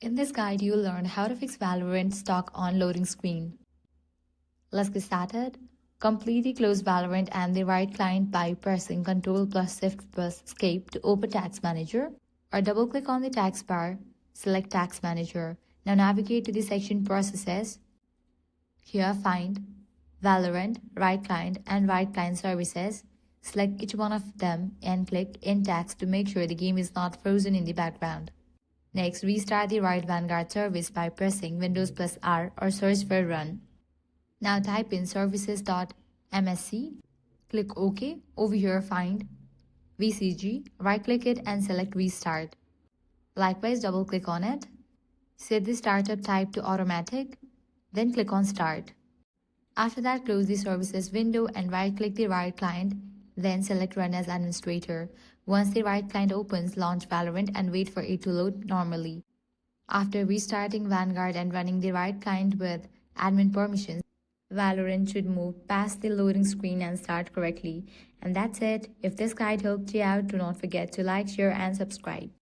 In this guide, you'll learn how to fix Valorant stock on loading screen. Let's get started. Completely close Valorant and the Riot client by pressing Ctrl plus Shift plus Escape to open Task Manager, or double-click on the task bar, select Task Manager. Now navigate to the section Processes. Here find Valorant, Riot Client and Riot Client Services. Select each one of them and click End Task to make sure the game is not frozen in the background. Next, restart the Riot Vanguard service by pressing Windows plus R or search for Run. Now type in services.msc, click OK. Over here find VCG, right-click it and select Restart. Likewise, double-click on it. Set the startup type to Automatic, then click on Start. After that, close the services window and right-click the Riot client, then select Run as Administrator. Once the Riot client opens, launch Valorant and wait for it to load normally. After restarting Vanguard and running the Riot client with admin permissions, Valorant should move past the loading screen and start correctly. And that's it. If this guide helped you out, do not forget to like, share and subscribe.